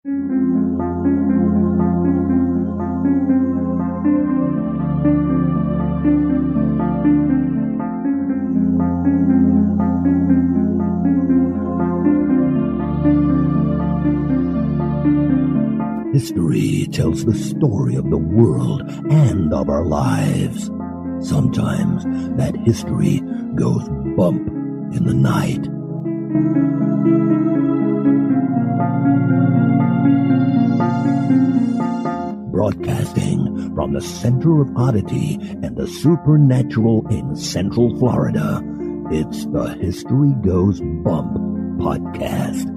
History tells the story of the world and of our lives. Sometimes that history goes bump in the night. Broadcasting from the center of oddity and the supernatural in Central Florida, it's the History Goes Bump podcast.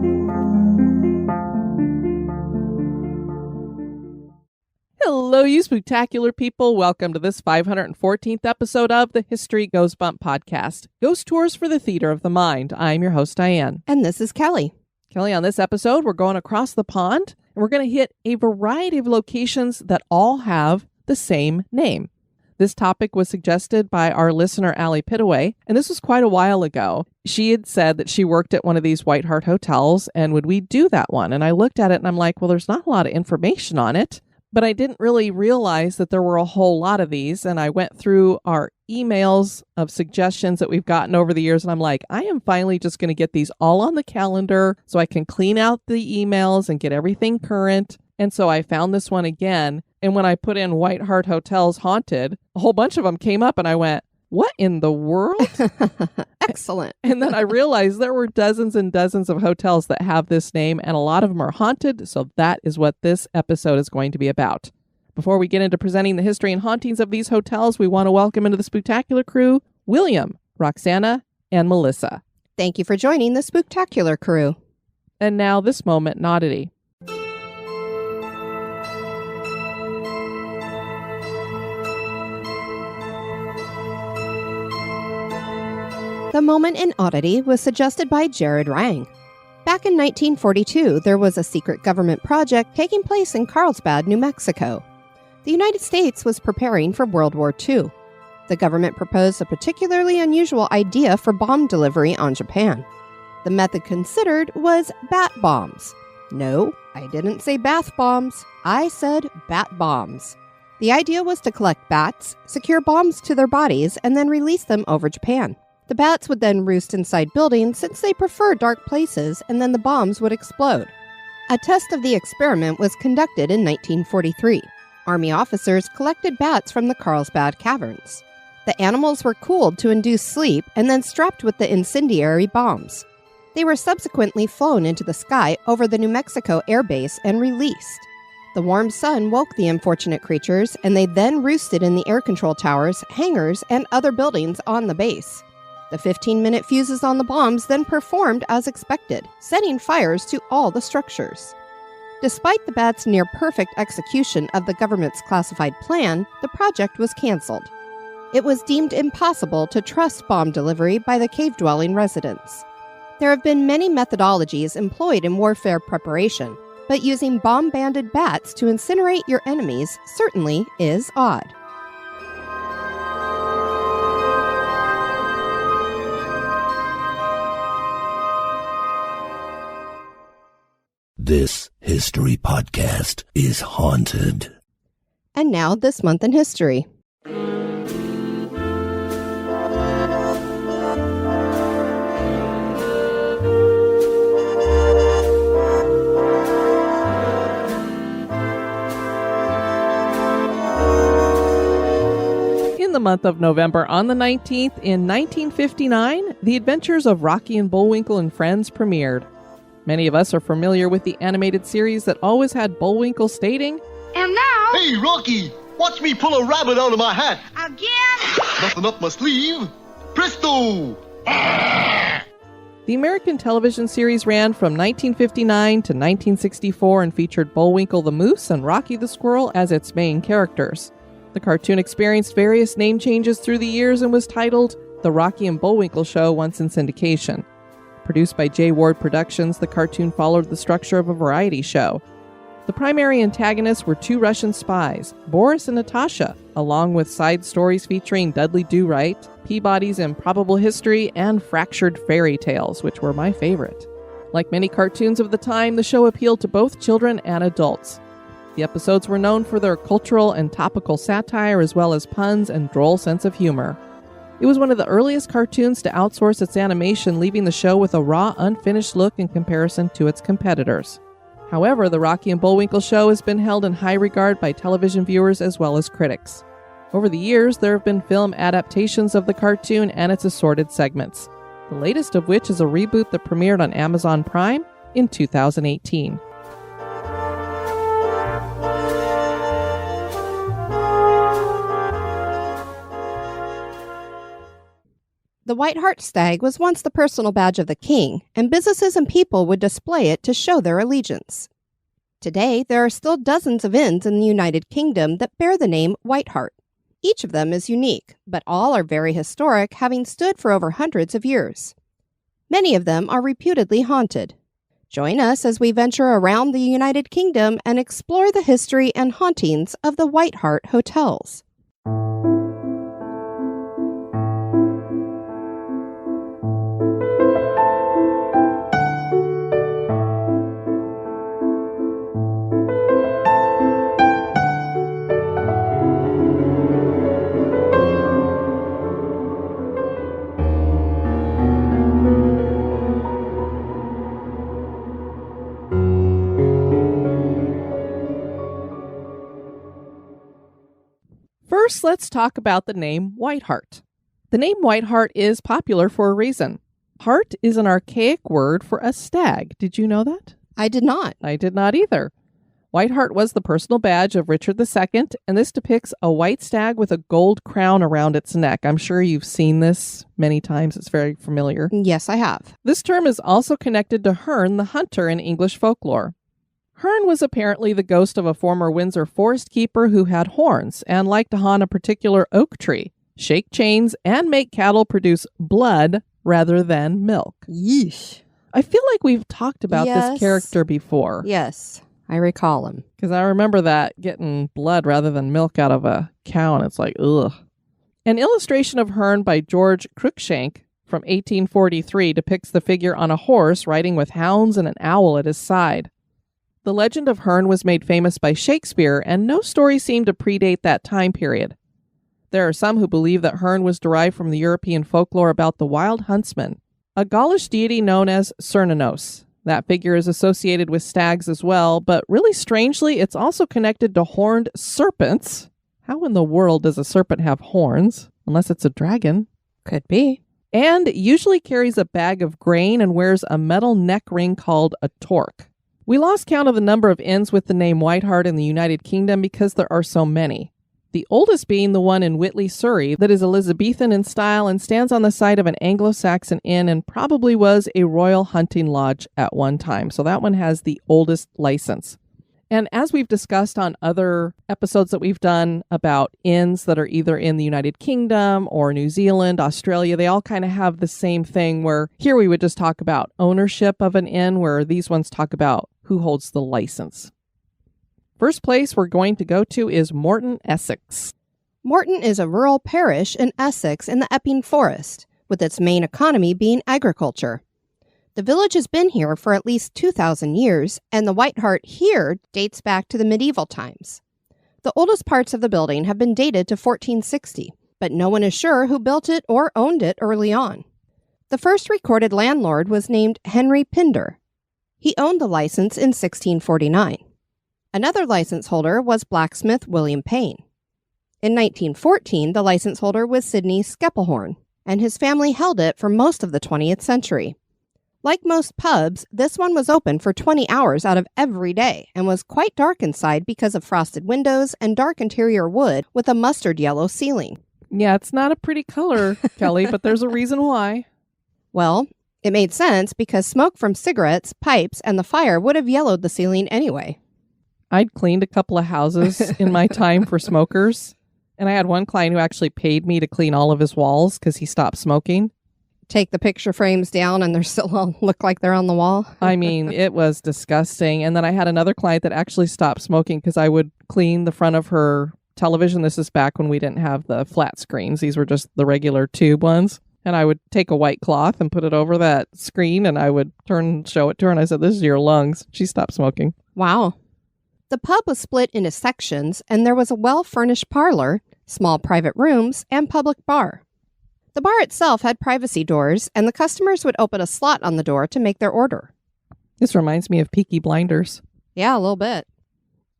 Hello, you spectacular people. Welcome to this 514th episode of the History Goes Bump podcast, Ghost Tours for the Theater of the Mind. I'm your host, Diane. And this is Kelly. Kelly, on this episode, we're going across the pond, and we're going to hit a variety of locations that all have the same name. This topic was suggested by our listener, Allie Pittaway, and this was quite a while ago. She had said that she worked at one of these White Hart Hotels, and would we do that one? And I looked at it, and I'm like, well, there's not a lot of information on it. But I didn't really realize that there were a whole lot of these, and I went through our emails of suggestions that we've gotten over the years, and I'm like, I am finally just going to get these all on the calendar so I can clean out the emails and get everything current. And so I found this one again, and when I put in White Hart Hotels Haunted, a whole bunch of them came up, and I went, what in the world? Excellent. And then I realized there were dozens and dozens of hotels that have this name, and a lot of them are haunted, so that is what this episode is going to be about. Before we get into presenting the history and hauntings of these hotels, we want to welcome into the Spooktacular crew, William, Roxana, and Melissa. Thank you for joining the Spooktacular crew. And now this moment in Oddity. The moment in Oddity was suggested by Jared Rang. Back in 1942, there was a secret government project taking place in Carlsbad, New Mexico. The United States was preparing for World War II. The government proposed a particularly unusual idea for bomb delivery on Japan. The method considered was bat bombs. No, I didn't say bath bombs. I said bat bombs. The idea was to collect bats, secure bombs to their bodies, and then release them over Japan. The bats would then roost inside buildings since they prefer dark places, and then the bombs would explode. A test of the experiment was conducted in 1943. Army officers collected bats from the Carlsbad caverns. The animals were cooled to induce sleep and then strapped with the incendiary bombs. They were subsequently flown into the sky over the New Mexico Air Base and released. The warm sun woke the unfortunate creatures, and they then roosted in the air control towers, hangars, and other buildings on the base. The 15-minute fuses on the bombs then performed as expected, setting fires to all the structures. Despite the bats' near-perfect execution of the government's classified plan, the project was canceled. It was deemed impossible to trust bomb delivery by the cave-dwelling residents. There have been many methodologies employed in warfare preparation, but using bomb-banded bats to incinerate your enemies certainly is odd. This history podcast is haunted. And now, this month in history. In the month of November, on the 19th, in 1959, The Adventures of Rocky and Bullwinkle and Friends premiered. Many of us are familiar with the animated series that always had Bullwinkle stating, "And now, hey, Rocky, watch me pull a rabbit out of my hat. Again? Nothing up my sleeve. Presto!" The American television series ran from 1959 to 1964 and featured Bullwinkle the Moose and Rocky the Squirrel as its main characters. The cartoon experienced various name changes through the years and was titled The Rocky and Bullwinkle Show once in syndication. Produced by J. Ward Productions, the cartoon followed the structure of a variety show. The primary antagonists were two Russian spies, Boris and Natasha, along with side stories featuring Dudley Do-Right, Peabody's Improbable History, and Fractured Fairy Tales, which were my favorite. Like many cartoons of the time, the show appealed to both children and adults. The episodes were known for their cultural and topical satire as well as puns and droll sense of humor. It was one of the earliest cartoons to outsource its animation, leaving the show with a raw, unfinished look in comparison to its competitors. However, the Rocky and Bullwinkle Show has been held in high regard by television viewers as well as critics. Over the years, there have been film adaptations of the cartoon and its assorted segments, the latest of which is a reboot that premiered on Amazon Prime in 2018. The White Hart Stag was once the personal badge of the king, and businesses and people would display it to show their allegiance. Today, there are still dozens of inns in the United Kingdom that bear the name White Hart. Each of them is unique, but all are very historic, having stood for over hundreds of years. Many of them are reputedly haunted. Join us as we venture around the United Kingdom and explore the history and hauntings of the White Hart Hotels. First, let's talk about the name White Hart. The name White Hart is popular for a reason. Hart is an archaic word for a stag. Did you know that? I did not. I did not either. White Hart was the personal badge of Richard II, and this depicts a white stag with a gold crown around its neck. I'm sure you've seen this many times. It's very familiar. Yes, I have. This term is also connected to Herne the hunter in English folklore. Herne was apparently the ghost of a former Windsor forest keeper who had horns and liked to haunt a particular oak tree, shake chains, and make cattle produce blood rather than milk. Yeesh. I feel like we've talked about Yes. this character before. Yes, I recall him. Because I remember that, getting blood rather than milk out of a cow, and it's like, ugh. An illustration of Herne by George Cruikshank from 1843 depicts the figure on a horse riding with hounds and an owl at his side. The legend of Herne was made famous by Shakespeare, and no story seemed to predate that time period. There are some who believe that Herne was derived from the European folklore about the wild huntsman, a Gaulish deity known as Cernunnos. That figure is associated with stags as well, but really strangely, it's also connected to horned serpents. How in the world does a serpent have horns? Unless it's a dragon. Could be. And usually carries a bag of grain and wears a metal neck ring called a torque. We lost count of the number of inns with the name White Hart in the United Kingdom because there are so many. The oldest being the one in Whitley, Surrey, that is Elizabethan in style and stands on the site of an Anglo-Saxon inn and probably was a royal hunting lodge at one time. So that one has the oldest license. And as we've discussed on other episodes that we've done about inns that are either in the United Kingdom or New Zealand, Australia, they all kind of have the same thing where here we would just talk about ownership of an inn, where these ones talk about who holds the license. First place we're going to go to is Morton, Essex. Morton is a rural parish in Essex in the Epping Forest, with its main economy being agriculture. The village has been here for at least 2,000 years, and the White Hart here dates back to the medieval times. The oldest parts of the building have been dated to 1460, but no one is sure who built it or owned it early on. The first recorded landlord was named Henry Pinder. He owned the license in 1649. Another license holder was blacksmith William Payne. In 1914, the license holder was Sidney Skeppelhorn, and his family held it for most of the 20th century. Like most pubs, this one was open for 20 hours out of every day and was quite dark inside because of frosted windows and dark interior wood with a mustard yellow ceiling. Yeah, it's not a pretty color, Kelly, but there's a reason why. Well, it made sense because smoke from cigarettes, pipes, and the fire would have yellowed the ceiling anyway. I'd cleaned a couple of houses in my time for smokers, and I had one client who actually paid me to clean all of his walls because he stopped smoking. Take the picture frames down and they're still all look like they're on the wall. I mean, it was disgusting. And then I had another client that actually stopped smoking because I would clean the front of her television. This is back when we didn't have the flat screens. These were just the regular tube ones. And I would take a white cloth and put it over that screen, and I would show it to her, and I said, "This is your lungs." She stopped smoking. Wow. The pub was split into sections, and there was a well-furnished parlor, small private rooms, and public bar. The bar itself had privacy doors, and the customers would open a slot on the door to make their order. This reminds me of Peaky Blinders. Yeah, a little bit.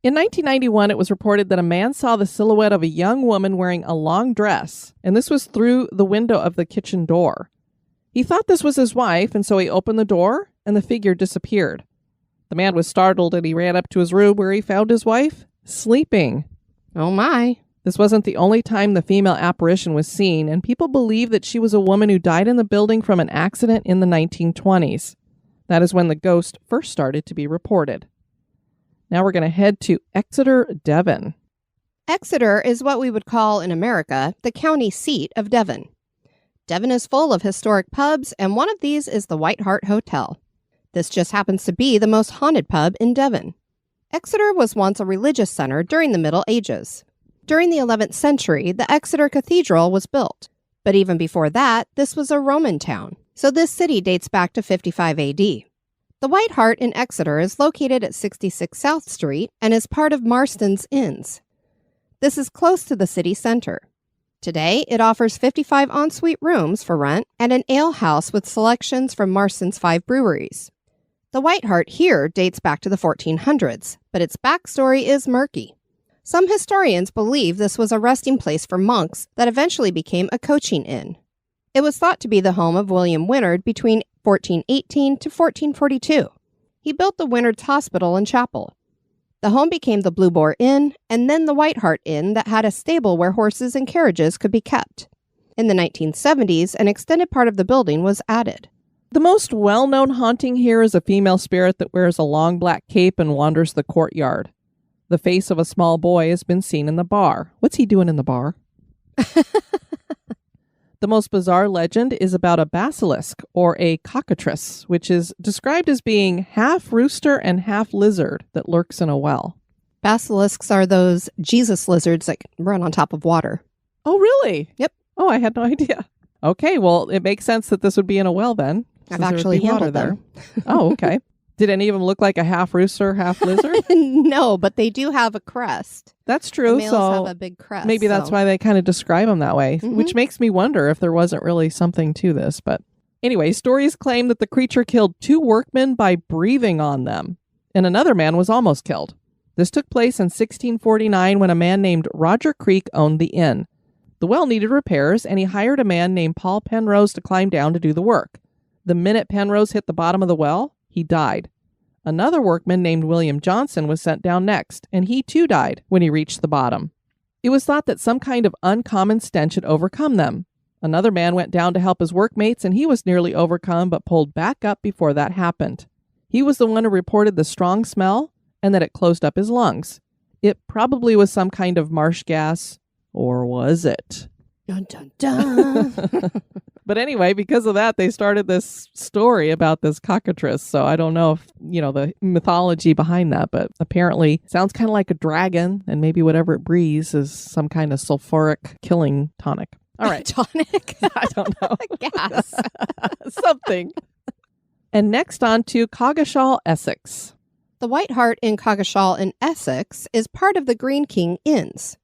In 1991, it was reported that a man saw the silhouette of a young woman wearing a long dress, and this was through the window of the kitchen door. He thought this was his wife, and so he opened the door, and the figure disappeared. The man was startled, and he ran up to his room where he found his wife sleeping. Oh my. This wasn't the only time the female apparition was seen, and people believe that she was a woman who died in the building from an accident in the 1920s. That is when the ghost first started to be reported. Now we're going to head to Exeter, Devon. Exeter is what we would call in America the county seat of Devon. Devon is full of historic pubs, and one of these is the White Hart Hotel. This just happens to be the most haunted pub in Devon. Exeter was once a religious center during the Middle Ages. During the 11th century, the Exeter Cathedral was built. But even before that, this was a Roman town. So this city dates back to 55 AD. The White Hart in Exeter is located at 66 South Street and is part of Marston's Inns. This is close to the city center. Today, it offers 55 ensuite rooms for rent and an ale house with selections from Marston's 5 breweries. The White Hart here dates back to the 1400s, but its backstory is murky. Some historians believe this was a resting place for monks that eventually became a coaching inn. It was thought to be the home of William Wynyard between 1418 to 1442. He built the Wynyard's Hospital and Chapel. The home became the Blue Boar Inn, and then the White Hart Inn that had a stable where horses and carriages could be kept. In the 1970s, an extended part of the building was added. The most well-known haunting here is a female spirit that wears a long black cape and wanders the courtyard. The face of a small boy has been seen in the bar. What's he doing in the bar? The most bizarre legend is about a basilisk, or a cockatrice, which is described as being half rooster and half lizard that lurks in a well. Basilisks are those Jesus lizards that run on top of water. Oh, really? Yep. Oh, I had no idea. Okay, well, it makes sense that this would be in a well then. I've actually handled them. Oh, okay. Did any of them look like a half rooster, half lizard? No, but they do have a crest. That's true. The males have a big crest. Maybe that's why they kind of describe them that way, which makes me wonder if there wasn't really something to this. But anyway, stories claim that the creature killed 2 workmen by breathing on them, and another man was almost killed. This took place in 1649 when a man named Roger Creek owned the inn. The well needed repairs, and he hired a man named Paul Penrose to climb down to do the work. The minute Penrose hit the bottom of the well, he died. Another workman named William Johnson was sent down next, and he too died when he reached the bottom. It was thought that some kind of uncommon stench had overcome them. Another man went down to help his workmates, and he was nearly overcome but pulled back up before that happened. He was the one who reported the strong smell and that it closed up his lungs. It probably was some kind of marsh gas, or was it? Dun, dun, dun. But anyway, because of that, they started this story about this cockatrice. So I don't know if, the mythology behind that, but apparently it sounds kind of like a dragon, and maybe whatever it breathes is some kind of sulfuric killing tonic. All right. Tonic? I don't know. Gas. Something. And next on to Coggeshall, Essex. The White Hart in Coggeshall in Essex is part of the Green King Inns.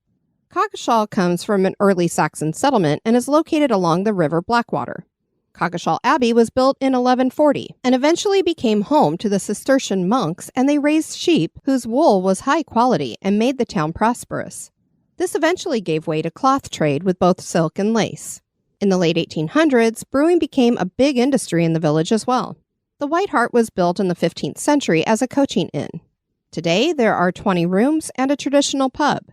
Coggeshall comes from an early Saxon settlement and is located along the River Blackwater. Coggeshall Abbey was built in 1140 and eventually became home to the Cistercian monks, and they raised sheep whose wool was high quality and made the town prosperous. This eventually gave way to cloth trade with both silk and lace. In the late 1800s, brewing became a big industry in the village as well. The White Hart was built in the 15th century as a coaching inn. Today, there are 20 rooms and a traditional pub.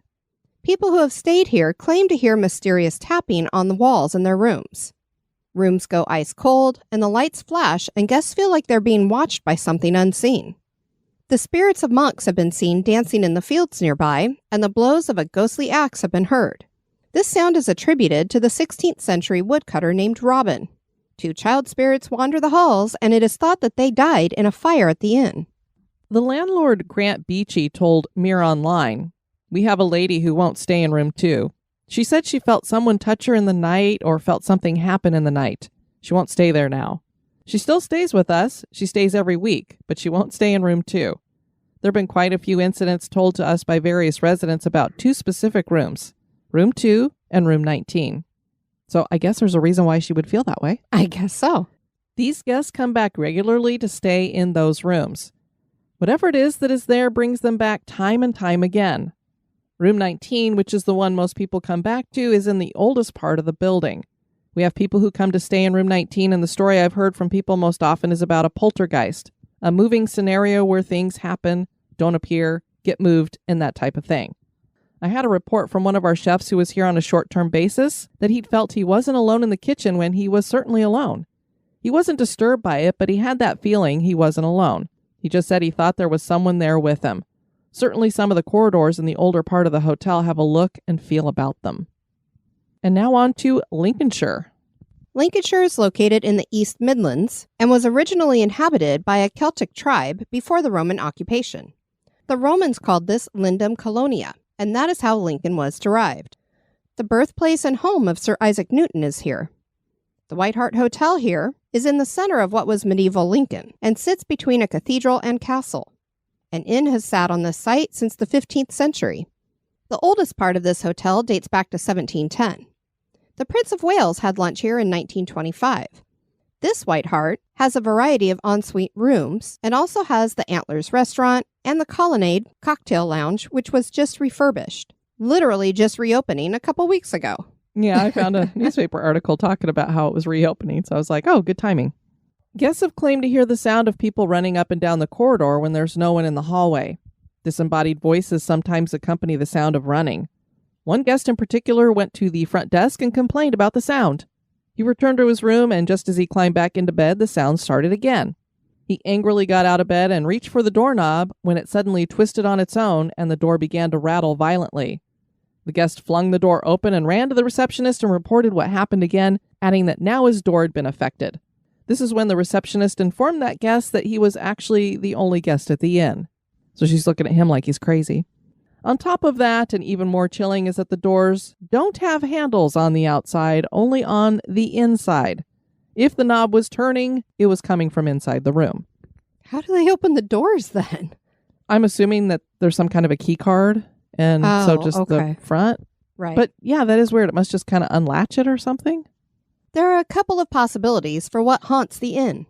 People who have stayed here claim to hear mysterious tapping on the walls in their rooms. Rooms go ice cold, and the lights flash, and guests feel like they're being watched by something unseen. The spirits of monks have been seen dancing in the fields nearby, and the blows of a ghostly axe have been heard. This sound is attributed to the 16th century woodcutter named Robin. 2 child spirits wander the halls, and it is thought that they died in a fire at the inn. The landlord, Grant Beachy, told Mirror Online, "We have a lady who won't stay in room 2. She said she felt someone touch her in the night or felt something happen in the night. She won't stay there now. She still stays with us. She stays every week, but she won't stay in room 2. There have been quite a few incidents told to us by various residents about 2 specific rooms, room 2 and room 19. So I guess there's a reason why she would feel that way. I guess so. These guests come back regularly to stay in those rooms. Whatever it is that is there brings them back time and time again. Room 19, which is the one most people come back to, is in the oldest part of the building. We have people who come to stay in room 19, and the story I've heard from people most often is about a poltergeist, a moving scenario where things happen, don't appear, get moved, and that type of thing. I had a report from one of our chefs who was here on a short-term basis that he'd felt he wasn't alone in the kitchen when he was certainly alone. He wasn't disturbed by it, but he had that feeling he wasn't alone. He just said he thought there was someone there with him. Certainly some of the corridors in the older part of the hotel have a look and feel about them. And now on to Lincolnshire. Lincolnshire is located in the East Midlands and was originally inhabited by a Celtic tribe before the Roman occupation. The Romans called this Lindum Colonia, and that is how Lincoln was derived. The birthplace and home of Sir Isaac Newton is here. The White Hart Hotel here is in the center of what was medieval Lincoln and sits between a cathedral and castle. An inn has sat on this site since the 15th century. The oldest part of this hotel dates back to 1710. The Prince of Wales had lunch here in 1925. This White Hart has a variety of ensuite rooms and also has the Antlers restaurant and the Colonnade cocktail lounge, which was just refurbished, literally just reopening a couple weeks ago. Yeah, I found a newspaper article talking about how it was reopening, so I was like, oh, good timing. Guests have claimed to hear the sound of people running up and down the corridor when there's no one in the hallway. Disembodied voices sometimes accompany the sound of running. One guest in particular went to the front desk and complained about the sound. He returned to his room, and just as he climbed back into bed, the sound started again. He angrily got out of bed and reached for the doorknob when it suddenly twisted on its own and the door began to rattle violently. The guest flung the door open and ran to the receptionist and reported what happened again, adding that now his door had been affected. This is when the receptionist informed that guest that he was actually the only guest at the inn. So she's looking at him like he's crazy. On top of that, and even more chilling, is that the doors don't have handles on the outside, only on the inside. If the knob was turning, it was coming from inside the room. How do they open the doors then? I'm assuming that there's some kind of a key card, and so just the front. Right. But yeah, that is weird. It must just kind of unlatch it or something. There are a couple of possibilities for what haunts the inn.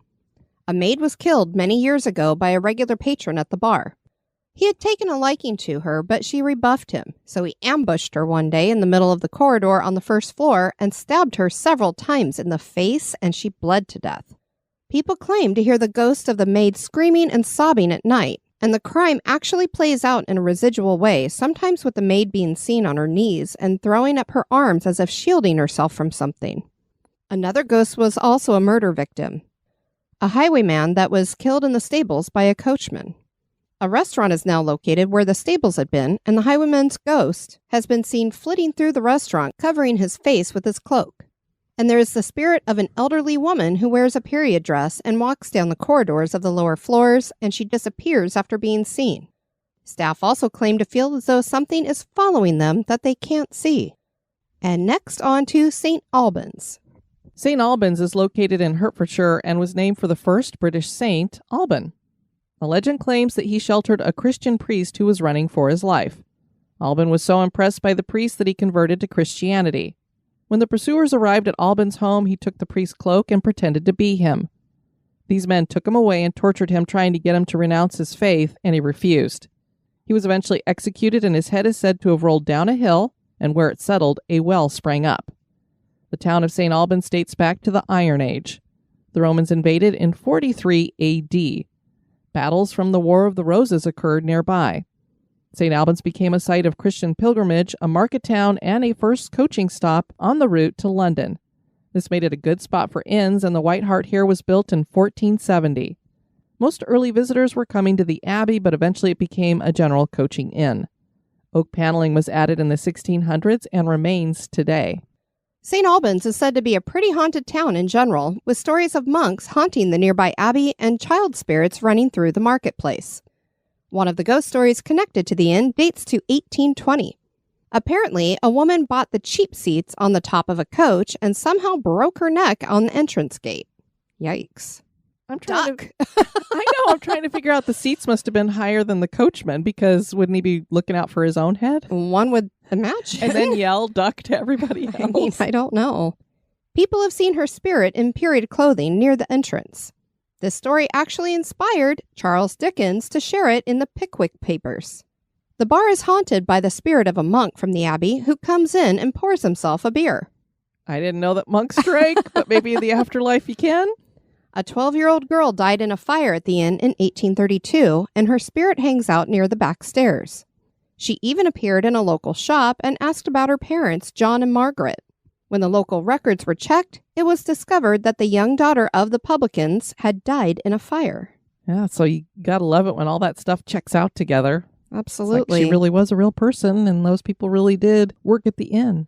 A maid was killed many years ago by a regular patron at the bar. He had taken a liking to her, but she rebuffed him, so he ambushed her one day in the middle of the corridor on the first floor and stabbed her several times in the face, and she bled to death. People claim to hear the ghost of the maid screaming and sobbing at night, and the crime actually plays out in a residual way, sometimes with the maid being seen on her knees and throwing up her arms as if shielding herself from something. Another ghost was also a murder victim, a highwayman that was killed in the stables by a coachman. A restaurant is now located where the stables had been, and the highwayman's ghost has been seen flitting through the restaurant, covering his face with his cloak. And there is the spirit of an elderly woman who wears a period dress and walks down the corridors of the lower floors, and she disappears after being seen. Staff also claim to feel as though something is following them that they can't see. And next on to St. Albans. St. Albans is located in Hertfordshire and was named for the first British saint, Alban. A legend claims that he sheltered a Christian priest who was running for his life. Alban was so impressed by the priest that he converted to Christianity. When the pursuers arrived at Alban's home, he took the priest's cloak and pretended to be him. These men took him away and tortured him, trying to get him to renounce his faith, and he refused. He was eventually executed, and his head is said to have rolled down a hill, and where it settled, a well sprang up. The town of St. Albans dates back to the Iron Age. The Romans invaded in 43 A.D. Battles from the War of the Roses occurred nearby. St. Albans became a site of Christian pilgrimage, a market town, and a first coaching stop on the route to London. This made it a good spot for inns, and the White Hart here was built in 1470. Most early visitors were coming to the Abbey, but eventually it became a general coaching inn. Oak paneling was added in the 1600s and remains today. St. Albans is said to be a pretty haunted town in general, with stories of monks haunting the nearby abbey and child spirits running through the marketplace. One of the ghost stories connected to the inn dates to 1820. Apparently, a woman bought the cheap seats on the top of a coach and somehow broke her neck on the entrance gate. Yikes. I'm trying I'm trying to figure out the seats must have been higher than the coachman because wouldn't he be looking out for his own head? One would imagine. And then yell duck to everybody else. I mean, I don't know. People have seen her spirit in period clothing near the entrance. This story actually inspired Charles Dickens to share it in the Pickwick Papers. The bar is haunted by the spirit of a monk from the abbey who comes in and pours himself a beer. I didn't know that monks drank, but maybe in the afterlife you can. A 12-year-old girl died in a fire at the inn in 1832, and her spirit hangs out near the back stairs. She even appeared in a local shop and asked about her parents, John and Margaret. When the local records were checked, it was discovered that the young daughter of the publicans had died in a fire. Yeah, so you gotta love it when all that stuff checks out together. Absolutely. It's like she really was a real person, and those people really did work at the inn.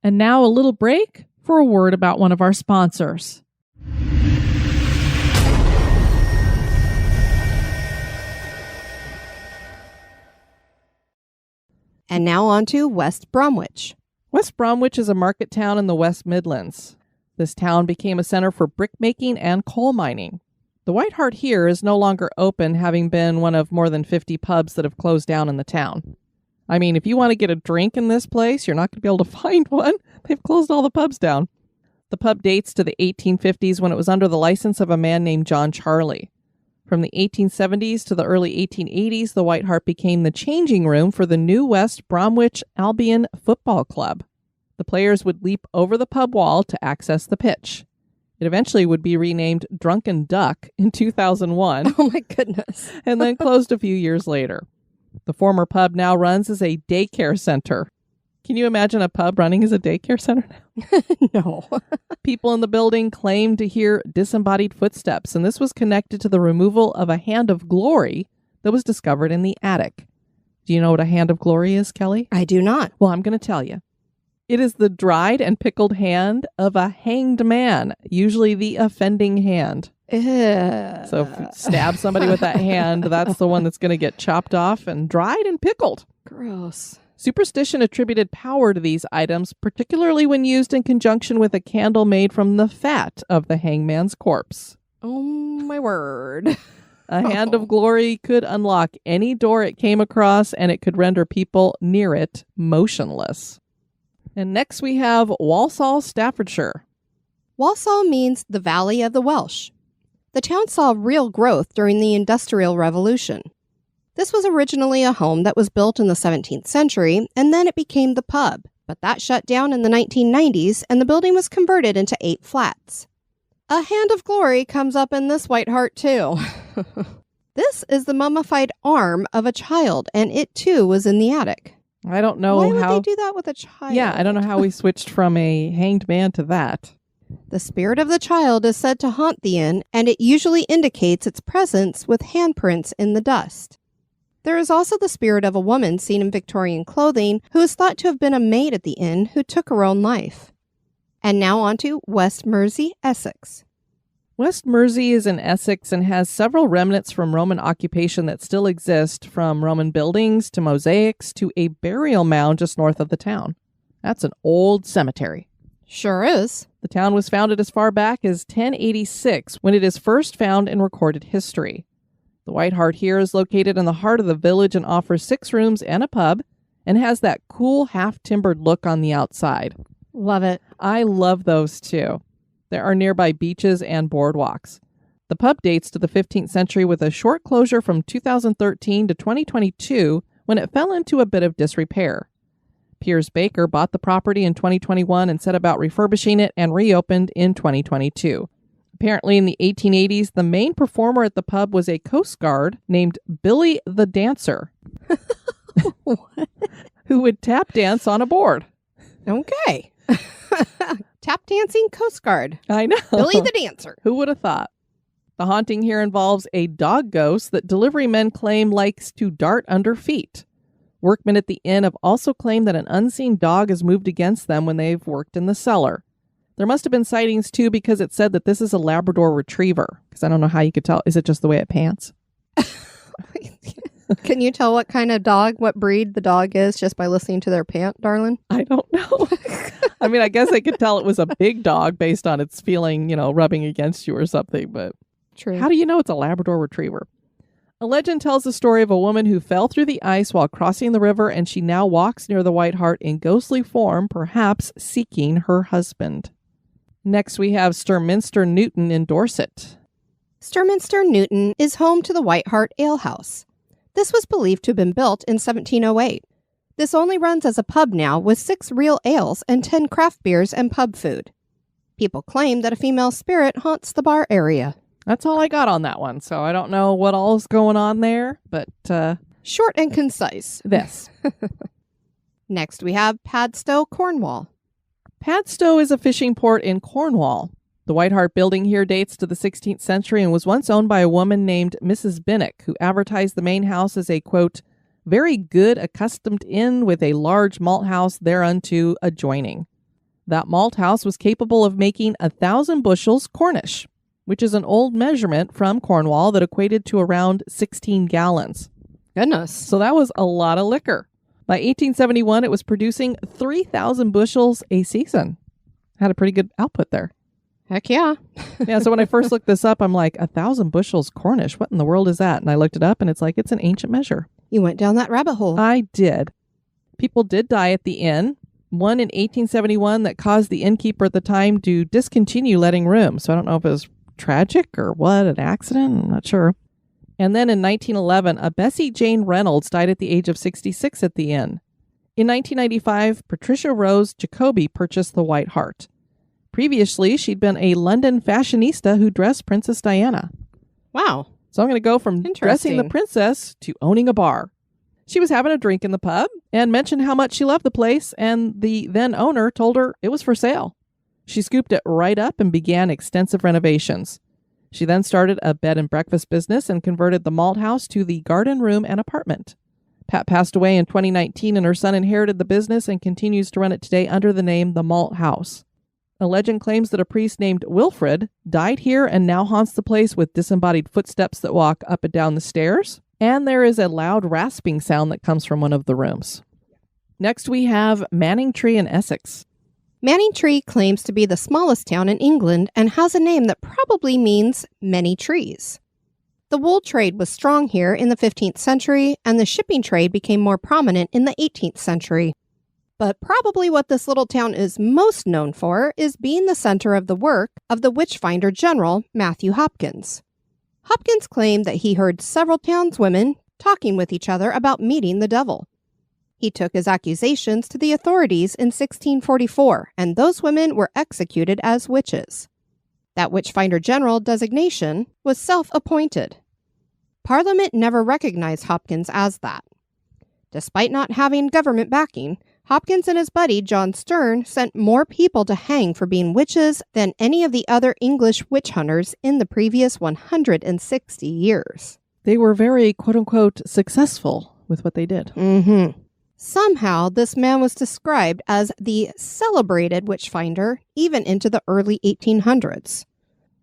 And now a little break for a word about one of our sponsors. And now on to West Bromwich. West Bromwich is a market town in the West Midlands. This town became a center for brickmaking and coal mining. The White Hart here is no longer open, having been one of more than 50 pubs that have closed down in the town. I mean, if you want to get a drink in this place, you're not going to be able to find one. They've closed all the pubs down. The pub dates to the 1850s when it was under the license of a man named John Charlie. From the 1870s to the early 1880s, the White Hart became the changing room for the new West Bromwich Albion Football Club. The players would leap over the pub wall to access the pitch. It eventually would be renamed Drunken Duck in 2001. Oh my goodness. And then closed a few years later. The former pub now runs as a daycare center. Can you imagine a pub running as a daycare center now? No. People in the building claimed to hear disembodied footsteps, and this was connected to the removal of a hand of glory that was discovered in the attic. Do you know what a hand of glory is, Kelly? I do not. Well, I'm going to tell you. It is the dried and pickled hand of a hanged man, usually the offending hand. Ew. So if you stab somebody with that hand, that's the one that's going to get chopped off and dried and pickled. Gross. Superstition attributed power to these items, particularly when used in conjunction with a candle made from the fat of the hangman's corpse. Oh, my word. A hand of glory could unlock any door it came across, and it could render people near it motionless. And next we have Walsall, Staffordshire. Walsall means the Valley of the Welsh. The town saw real growth during the Industrial Revolution. This was originally a home that was built in the 17th century, and then it became the pub. But that shut down in the 1990s, and the building was converted into 8 flats. A hand of glory comes up in this White Hart, too. This is the mummified arm of a child, and it, too, was in the attic. I don't know Why would how... they do that with a child? Yeah, I don't know how we switched from a hanged man to that. The spirit of the child is said to haunt the inn, and it usually indicates its presence with handprints in the dust. There is also the spirit of a woman seen in Victorian clothing who is thought to have been a maid at the inn who took her own life. And now on to West Mersey, Essex. West Mersey is in Essex and has several remnants from Roman occupation that still exist, from Roman buildings to mosaics to a burial mound just north of the town. That's an old cemetery. Sure is. The town was founded as far back as 1086 when it is first found in recorded history. The White Hart here is located in the heart of the village and offers 6 rooms and a pub and has that cool half-timbered look on the outside. Love it. I love those too. There are nearby beaches and boardwalks. The pub dates to the 15th century with a short closure from 2013 to 2022 when it fell into a bit of disrepair. Piers Baker bought the property in 2021 and set about refurbishing it and reopened in 2022. Apparently in the 1880s, the main performer at the pub was a Coast Guard named Billy the Dancer, who would tap dance on a board. Okay. Tap dancing Coast Guard. I know. Billy the Dancer. Who would have thought? The haunting here involves a dog ghost that delivery men claim likes to dart under feet. Workmen at the inn have also claimed that an unseen dog has moved against them when they've worked in the cellar. There must have been sightings, too, because it said that this is a Labrador Retriever. Because I don't know how you could tell. Is it just the way it pants? Can you tell what kind of dog, what breed the dog is just by listening to their pant, darling? I don't know. I mean, I guess I could tell it was a big dog based on its feeling, rubbing against you or something. But True. how do you know it's a Labrador Retriever? A legend tells the story of a woman who fell through the ice while crossing the river, and she now walks near the White Hart in ghostly form, perhaps seeking her husband. Next, we have Sturminster Newton in Dorset. Sturminster Newton is home to the White Hart Ale House. This was believed to have been built in 1708. This only runs as a pub now with 6 real ales and 10 craft beers and pub food. People claim that a female spirit haunts the bar area. That's all I got on that one, so I don't know what all is going on there, but Short and concise. this. Next, we have Padstow, Cornwall. Padstow is a fishing port in Cornwall. The White Hart building here dates to the 16th century and was once owned by a woman named Mrs. Binnock, who advertised the main house as a, quote, very good accustomed inn with a large malt house thereunto adjoining. That malt house was capable of making 1,000 bushels Cornish, which is an old measurement from Cornwall that equated to around 16 gallons. Goodness. So that was a lot of liquor. By 1871, it was producing 3,000 bushels a season. Had a pretty good output there. Heck yeah. Yeah, so when I first looked this up, I'm like, 1,000 bushels Cornish? What in the world is that? And I looked it up, and it's like, it's an ancient measure. You went down that rabbit hole. I did. People did die at the inn. One in 1871 that caused the innkeeper at the time to discontinue letting rooms. So I don't know if it was tragic or what, an accident? I'm not sure. And then in 1911, a Bessie Jane Reynolds died at the age of 66 at the inn. In 1995, Patricia Rose Jacoby purchased the White Hart. Previously, she'd been a London fashionista who dressed Princess Diana. Wow. So I'm going to go from dressing the princess to owning a bar. She was having a drink in the pub and mentioned how much she loved the place, and the then owner told her it was for sale. She scooped it right up and began extensive renovations. She then started a bed and breakfast business and converted the malt house to the garden room and apartment. Pat passed away in 2019, and her son inherited the business and continues to run it today under the name The Malt House. A legend claims that a priest named Wilfred died here and now haunts the place with disembodied footsteps that walk up and down the stairs. And there is a loud rasping sound that comes from one of the rooms. Next, we have Manningtree in Essex. Manningtree claims to be the smallest town in England and has a name that probably means many trees. The wool trade was strong here in the 15th century, and the shipping trade became more prominent in the 18th century. But probably what this little town is most known for is being the center of the work of the witchfinder general, Matthew Hopkins. Hopkins claimed that he heard several townswomen talking with each other about meeting the devil. He took his accusations to the authorities in 1644, and those women were executed as witches. That witchfinder general designation was self-appointed. Parliament never recognized Hopkins as that. Despite not having government backing, Hopkins and his buddy John Stern sent more people to hang for being witches than any of the other English witch hunters in the previous 160 years. They were very, quote-unquote, successful with what they did. Mm-hmm. Somehow, this man was described as the celebrated witchfinder even into the early 1800s.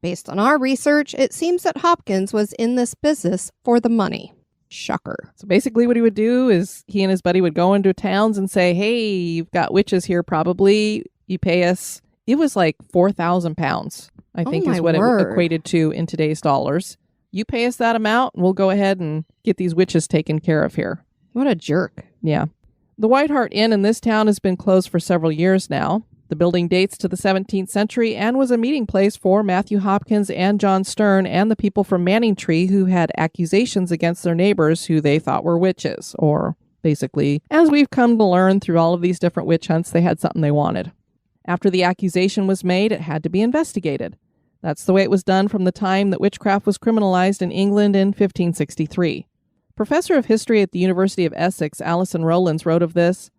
Based on our research, it seems that Hopkins was in this business for the money. Shocker. So basically what he would do is he and his buddy would go into towns and say, hey, you've got witches here probably. You pay us. It was like 4,000 pounds, I think is what it equated to in today's dollars. You pay us that amount and we'll go ahead and get these witches taken care of here. What a jerk. Yeah. The White Hart Inn in this town has been closed for several years now. The building dates to the 17th century and was a meeting place for Matthew Hopkins and John Stern and the people from Manningtree who had accusations against their neighbors who they thought were witches. Or basically, as we've come to learn through all of these different witch hunts, they had something they wanted. After the accusation was made, it had to be investigated. That's the way it was done from the time that witchcraft was criminalized in England in 1563. Professor of history at the University of Essex, Alison Rowlands, wrote of this.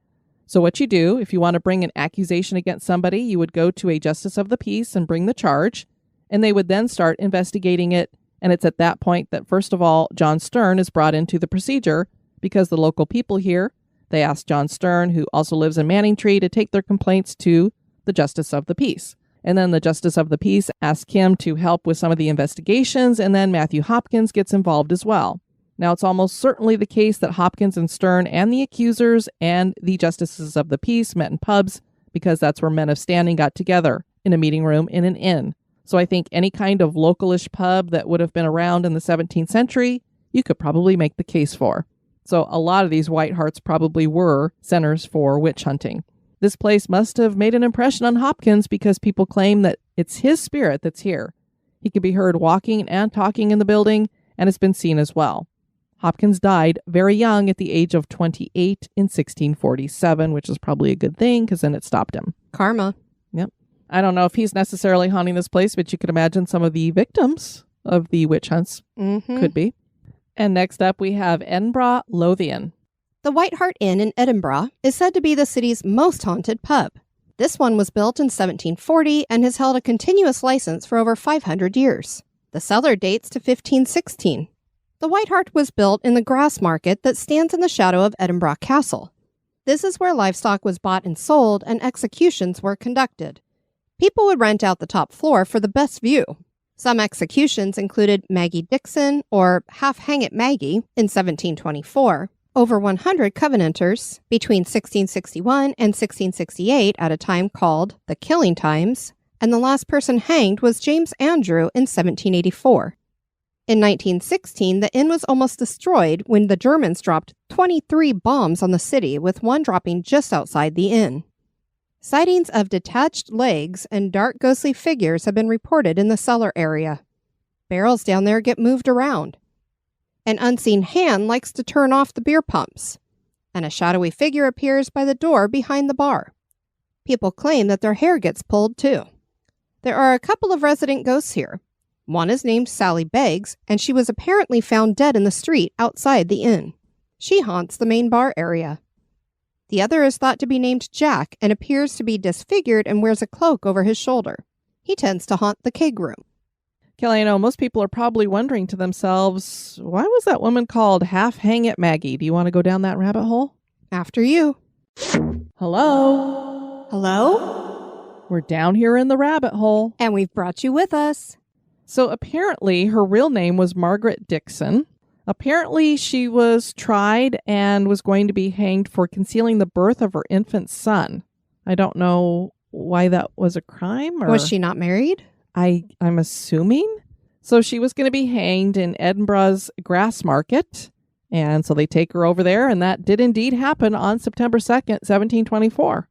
So what you do, if you want to bring an accusation against somebody, you would go to a justice of the peace and bring the charge, and they would then start investigating it. And it's at that point that, first of all, John Stern is brought into the procedure because the local people here, they asked John Stern, who also lives in Manningtree, to take their complaints to the justice of the peace. And then the justice of the peace asked him to help with some of the investigations, and then Matthew Hopkins gets involved as well. Now, it's almost certainly the case that Hopkins and Stern and the accusers and the justices of the peace met in pubs because that's where men of standing got together, in a meeting room in an inn. So I think any kind of localish pub that would have been around in the 17th century, you could probably make the case for. So a lot of these White Harts probably were centers for witch hunting. This place must have made an impression on Hopkins because people claim that it's his spirit that's here. He could be heard walking and talking in the building, and it's been seen as well. Hopkins died very young at the age of 28 in 1647, which is probably a good thing because then it stopped him. Karma. Yep. I don't know if he's necessarily haunting this place, but you could imagine some of the victims of the witch hunts could be. And next up, we have Edinburgh Lothian. The White Hart Inn in Edinburgh is said to be the city's most haunted pub. This one was built in 1740 and has held a continuous license for over 500 years. The cellar dates to 1516. The White Hart was built in the grass market that stands in the shadow of Edinburgh Castle. This is where livestock was bought and sold and executions were conducted. People would rent out the top floor for the best view. Some executions included Maggie Dixon, or Half Hang It Maggie, in 1724, over 100 Covenanters between 1661 and 1668 at a time called the Killing Times, and the last person hanged was James Andrew in 1784. In 1916, the inn was almost destroyed when the Germans dropped 23 bombs on the city, with one dropping just outside the inn. Sightings of detached legs and dark ghostly figures have been reported in the cellar area. Barrels down there get moved around. An unseen hand likes to turn off the beer pumps, and a shadowy figure appears by the door behind the bar. People claim that their hair gets pulled too. There are a couple of resident ghosts here. One is named Sally Beggs, and she was apparently found dead in the street outside the inn. She haunts the main bar area. The other is thought to be named Jack and appears to be disfigured and wears a cloak over his shoulder. He tends to haunt the keg room. Kelly, I know most people are probably wondering to themselves, why was that woman called Half Hang It Maggie? Do you want to go down that rabbit hole? After you. Hello? Hello? We're down here in the rabbit hole. And we've brought you with us. So apparently her real name was Margaret Dixon. Apparently she was tried and was going to be hanged for concealing the birth of her infant son. I don't know why that was a crime. Or Was she not married? I'm assuming. So she was going to be hanged in Edinburgh's Grass Market. And so they take her over there, and that did indeed happen on September 2nd, 1724.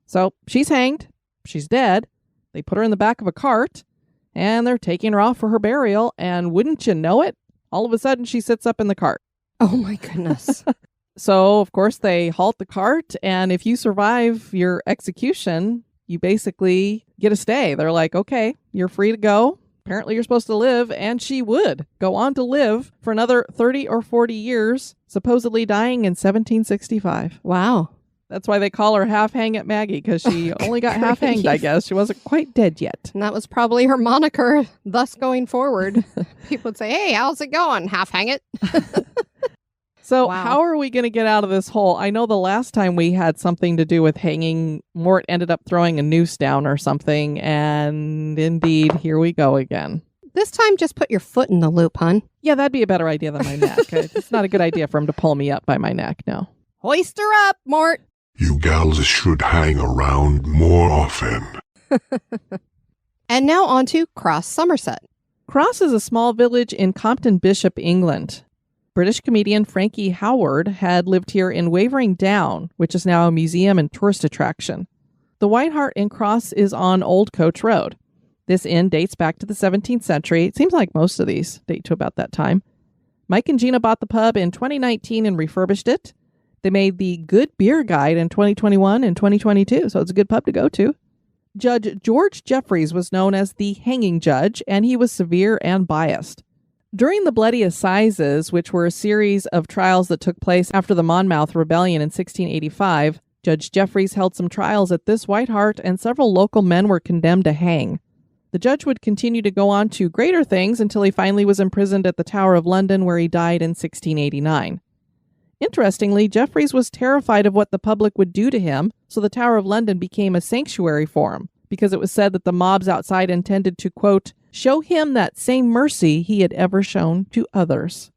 So she's hanged. She's dead. They put her in the back of a cart, and they're taking her off for her burial. And wouldn't you know it, all of a sudden she sits up in the cart. Oh my goodness. So, of course, they halt the cart, and if you survive your execution, you basically get a stay. They're like, okay, you're free to go. Apparently you're supposed to live, and she would go on to live for another 30 or 40 years, supposedly dying in 1765. Wow. That's why they call her Half Hang It Maggie, because she only got half hanged, I guess. She wasn't quite dead yet. And that was probably her moniker, thus going forward. People would say, hey, how's it going? Half hang it. So Wow. How are we going to get out of this hole? I know the last time we had something to do with hanging, Mort ended up throwing a noose down or something. And indeed, here we go again. This time, just put your foot in the loop, hun. Yeah, that'd be a better idea than my neck. It's not a good idea for him to pull me up by my neck, no. Hoist her up, Mort. You gals should hang around more often. And now on to Cross, Somerset. Cross is a small village in Compton Bishop, England. British comedian Frankie Howard had lived here in Wavering Down, which is now a museum and tourist attraction. The White Hart in Cross is on Old Coach Road. This inn dates back to the 17th century. It seems like most of these date to about that time. Mike and Gina bought the pub in 2019 and refurbished it. They made the Good Beer Guide in 2021 and 2022, so it's a good pub to go to. Judge George Jeffreys was known as the hanging judge, and he was severe and biased. During the Bloody Assizes, which were a series of trials that took place after the Monmouth Rebellion in 1685, Judge Jeffreys held some trials at this White Hart, and several local men were condemned to hang. The judge would continue to go on to greater things until he finally was imprisoned at the Tower of London, where he died in 1689. Interestingly, Jeffreys was terrified of what the public would do to him, so the Tower of London became a sanctuary for him, because it was said that the mobs outside intended to, quote, show him that same mercy he had ever shown to others.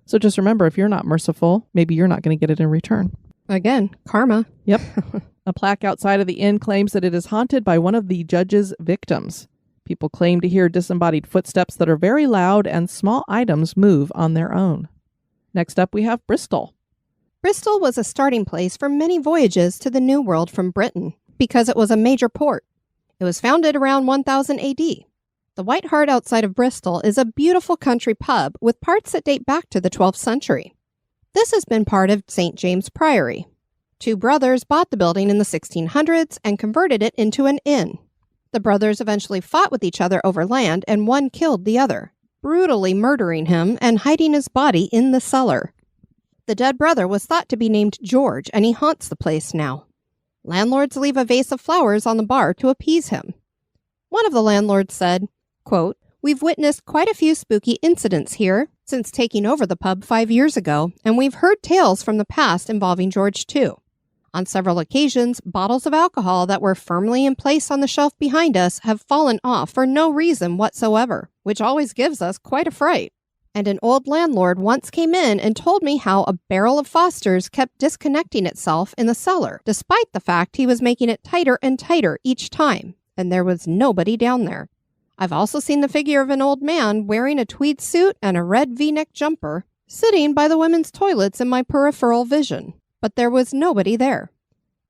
So just remember, if you're not merciful, maybe you're not going to get it in return. Again, karma. Yep. A plaque outside of the inn claims that it is haunted by one of the judge's victims. People claim to hear disembodied footsteps that are very loud and small items move on their own. Next up, we have Bristol. Bristol was a starting place for many voyages to the New World from Britain because it was a major port. It was founded around 1000 AD. The White Hart outside of Bristol is a beautiful country pub with parts that date back to the 12th century. This has been part of St. James Priory. Two brothers bought the building in the 1600s and converted it into an inn. The brothers eventually fought with each other over land, and one killed the other, brutally murdering him and hiding his body in the cellar. The dead brother was thought to be named George, and he haunts the place now. Landlords leave a vase of flowers on the bar to appease him. One of the landlords said, quote, "We've witnessed quite a few spooky incidents here since taking over the pub 5 years ago, and we've heard tales from the past involving George too. On several occasions, bottles of alcohol that were firmly in place on the shelf behind us have fallen off for no reason whatsoever, which always gives us quite a fright. And an old landlord once came in and told me how a barrel of Foster's kept disconnecting itself in the cellar, despite the fact he was making it tighter and tighter each time, and there was nobody down there. I've also seen the figure of an old man wearing a tweed suit and a red V-neck jumper, sitting by the women's toilets in my peripheral vision, but there was nobody there.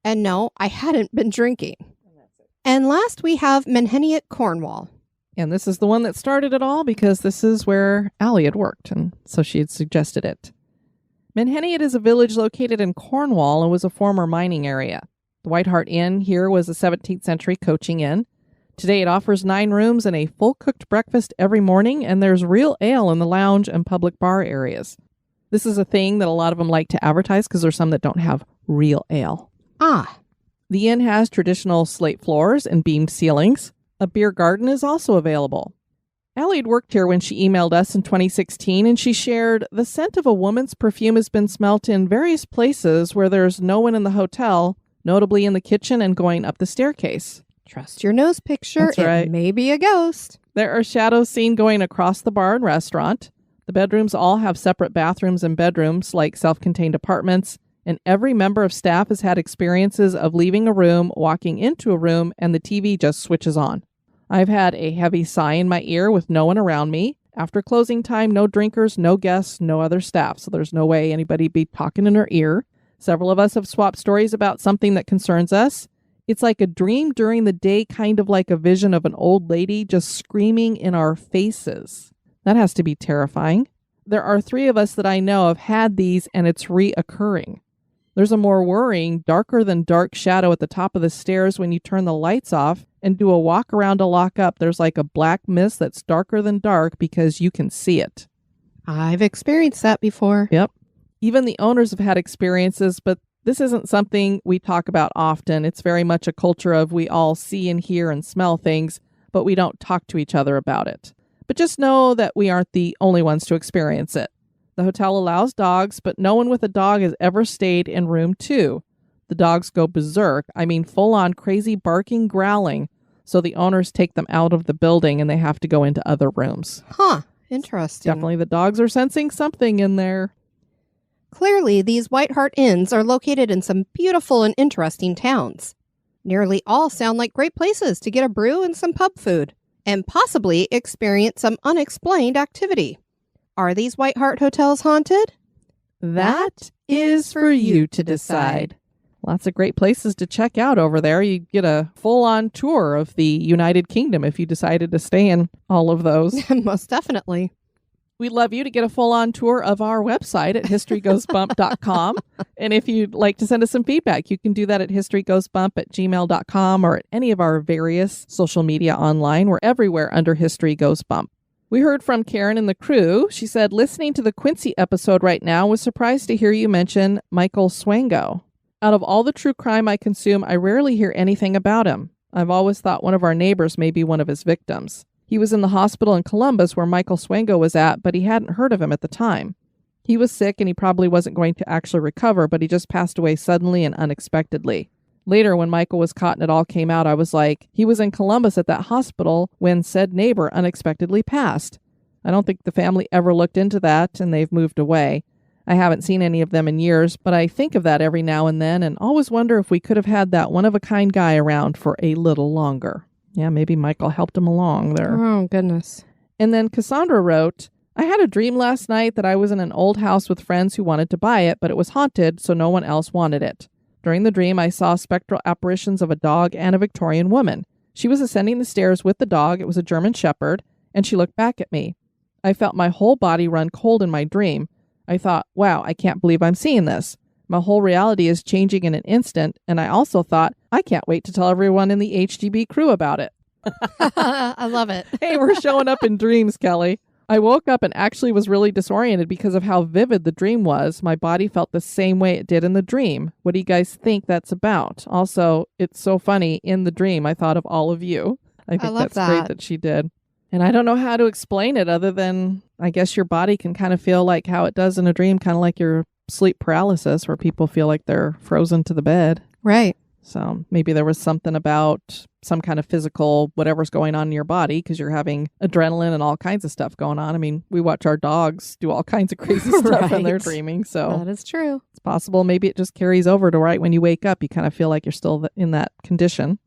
And no, I hadn't been drinking." And last we have Menheniot, Cornwall. And this is the one that started it all because this is where Allie had worked, and so she had suggested it. Menheniot is a village located in Cornwall and was a former mining area. The White Hart Inn here was a 17th century coaching inn. Today it offers 9 rooms and a full-cooked breakfast every morning, and there's real ale in the lounge and public bar areas. This is a thing that a lot of them like to advertise because there's some that don't have real ale. Ah, The inn has traditional slate floors and beamed ceilings. A beer garden is also available. Allie had worked here when she emailed us in 2016, and she shared, "The scent of a woman's perfume has been smelt in various places where there's no one in the hotel, notably in the kitchen and going up the staircase." trust your nose picture. That's right. It may be a ghost. There are shadows seen going across the bar and restaurant. The bedrooms all have separate bathrooms and bedrooms like self-contained apartments, and every member of staff has had experiences of leaving a room, walking into a room, and the TV just switches on. I've had a heavy sigh in my ear with no one around me. After closing time, no drinkers, no guests, no other staff, so there's no way anybody be talking in her ear. Several of us have swapped stories about something that concerns us. It's like a dream during the day, kind of like a vision of an old lady just screaming in our faces. That has to be terrifying. There are 3 of us that I know have had these, and it's reoccurring. There's a more worrying, darker than dark shadow at the top of the stairs when you turn the lights off and do a walk around to lock up. There's like a black mist that's darker than dark because you can see it. I've experienced that before. Yep. Even the owners have had experiences, but this isn't something we talk about often. It's very much a culture of we all see and hear and smell things, but we don't talk to each other about it. But just know that we aren't the only ones to experience it. The hotel allows dogs, but no one with a dog has ever stayed in room 2. The dogs go berserk. I mean, full-on crazy barking, growling. So the owners take them out of the building and they have to go into other rooms. Huh. Interesting. Definitely the dogs are sensing something in there. Clearly, these White Hart Inns are located in some beautiful and interesting towns. Nearly all sound like great places to get a brew and some pub food, and possibly experience some unexplained activity. Are these White Hart hotels haunted? That is for you to decide. Lots of great places to check out over there. You get a full-on tour of the United Kingdom if you decided to stay in all of those. Most definitely. We'd love you to get a full-on tour of our website at historygoesbump.com. And if you'd like to send us some feedback, you can do that at historygoesbump@gmail.com or at any of our various social media online. We're everywhere under History Goes Bump. We heard from Karen and the crew. She said, listening to the Quincy episode right now, was surprised to hear you mention Michael Swango. Out of all the true crime I consume, I rarely hear anything about him. I've always thought one of our neighbors may be one of his victims. He was in the hospital in Columbus where Michael Swango was at, but he hadn't heard of him at the time. He was sick and he probably wasn't going to actually recover, but he just passed away suddenly and unexpectedly. Later, when Michael was caught and it all came out, I was like, he was in Columbus at that hospital when said neighbor unexpectedly passed. I don't think the family ever looked into that, and they've moved away. I haven't seen any of them in years, but I think of that every now and then and always wonder if we could have had that one-of-a-kind guy around for a little longer. Yeah, maybe Michael helped him along there. Oh, goodness. And then Cassandra wrote, I had a dream last night that I was in an old house with friends who wanted to buy it, but it was haunted, so no one else wanted it. During the dream, I saw spectral apparitions of a dog and a Victorian woman. She was ascending the stairs with the dog. It was a German Shepherd, and she looked back at me. I felt my whole body run cold in my dream. I thought, wow, I can't believe I'm seeing this. My whole reality is changing in an instant, and I also thought, I can't wait to tell everyone in the HGB crew about it. I love it. Hey, we're showing up in dreams, Kelly. I woke up and actually was really disoriented because of how vivid the dream was. My body felt the same way it did in the dream. What do you guys think that's about? Also, it's so funny. In the dream, I thought of all of you. I think love that's great that. that she did. And I don't know how to explain it other than I guess your body can kind of feel like how it does in a dream, kind of like your sleep paralysis where people feel like they're frozen to the bed. Right. So maybe there was something about some kind of physical, whatever's going on in your body because you're having adrenaline and all kinds of stuff going on. I mean, we watch our dogs do all kinds of crazy stuff when they're Right. dreaming. So That is true. it's possible. Maybe it just carries over to right when you wake up. You kind of feel like you're still in that condition.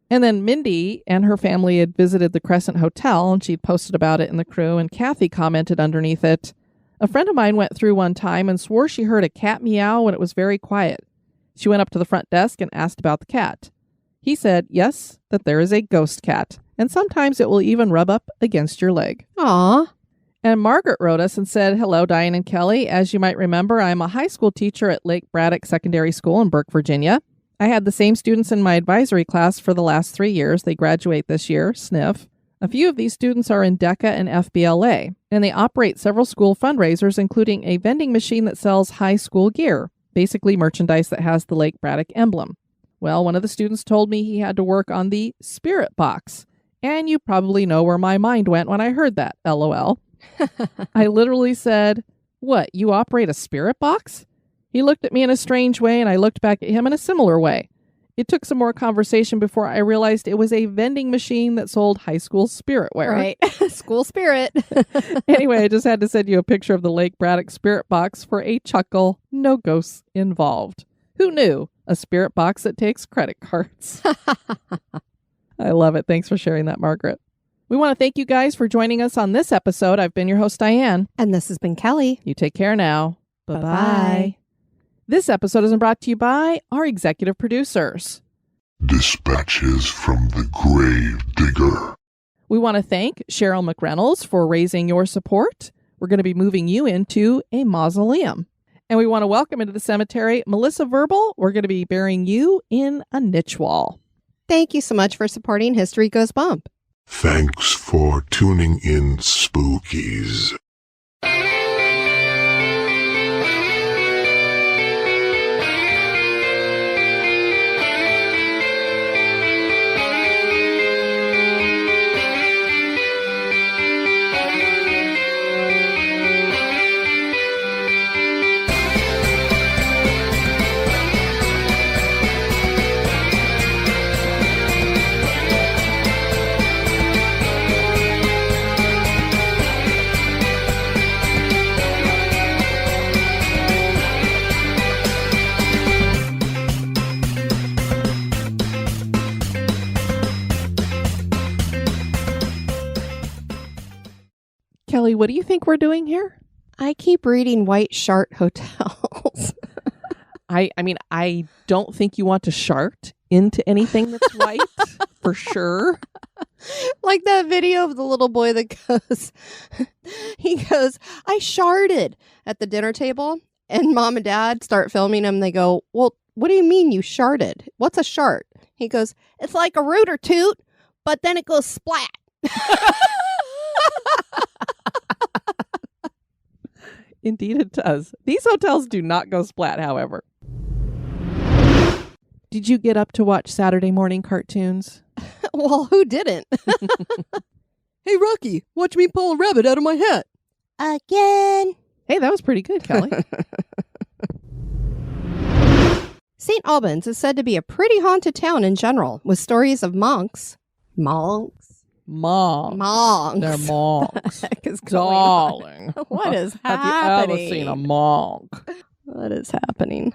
And then Mindy and her family had visited the Crescent Hotel and she'd posted about it in the crew. And Kathy commented underneath it, a friend of mine went through one time and swore she heard a cat meow when it was very quiet. She went up to the front desk and asked about the cat. He said, yes, that there is a ghost cat, and sometimes it will even rub up against your leg. Aw. And Margaret wrote us and said, hello, Diane and Kelly. As you might remember, I'm a high school teacher at Lake Braddock Secondary School in Burke, Virginia. I had the same students in my advisory class for the last 3 years. They graduate this year, sniff. A few of these students are in DECA and FBLA, and they operate several school fundraisers, including a vending machine that sells high school gear, basically merchandise that has the Lake Braddock emblem. Well, one of the students told me he had to work on the spirit box, and you probably know where my mind went when I heard that, LOL. I literally said, what, you operate a spirit box? He looked at me in a strange way, and I looked back at him in a similar way. It took some more conversation before I realized it was a vending machine that sold high school spirit wear. Right. School spirit. Anyway, I just had to send you a picture of the Lake Braddock spirit box for a chuckle. No ghosts involved. Who knew? A spirit box that takes credit cards. I love it. Thanks for sharing that, Margaret. We want to thank you guys for joining us on this episode. I've been your host, Diane. And this has been Kelly. You take care now. Bye-bye. Bye-bye. This episode is brought to you by our executive producers. Dispatches from the Grave Digger. We want to thank Cheryl McReynolds for raising your support. We're going to be moving you into a mausoleum. And we want to welcome into the cemetery Melissa Verbal. We're going to be burying you in a niche wall. Thank you so much for supporting History Goes Bump. Thanks for tuning in, Spookies. Kelly, what do you think we're doing here? I keep reading White Hart Hotels. I mean, I don't think you want to shart into anything that's white, for sure. Like that video of the little boy that goes, he goes, I sharted at the dinner table. And mom and dad start filming him. They go, well, what do you mean you sharted? What's a shart? He goes, it's like a root or toot, but then it goes splat. Indeed it does. These hotels do not go splat, however. Did you get up to watch Saturday morning cartoons? Well, who didn't? Hey, Rocky, watch me pull a rabbit out of my hat. Again. Hey, that was pretty good, Kelly. St. Albans is said to be a pretty haunted town in general, with stories of monks. Monks. Monks. They're monks. Heck is going on? Darling. What is Have happening? you ever seen a monk? What is happening?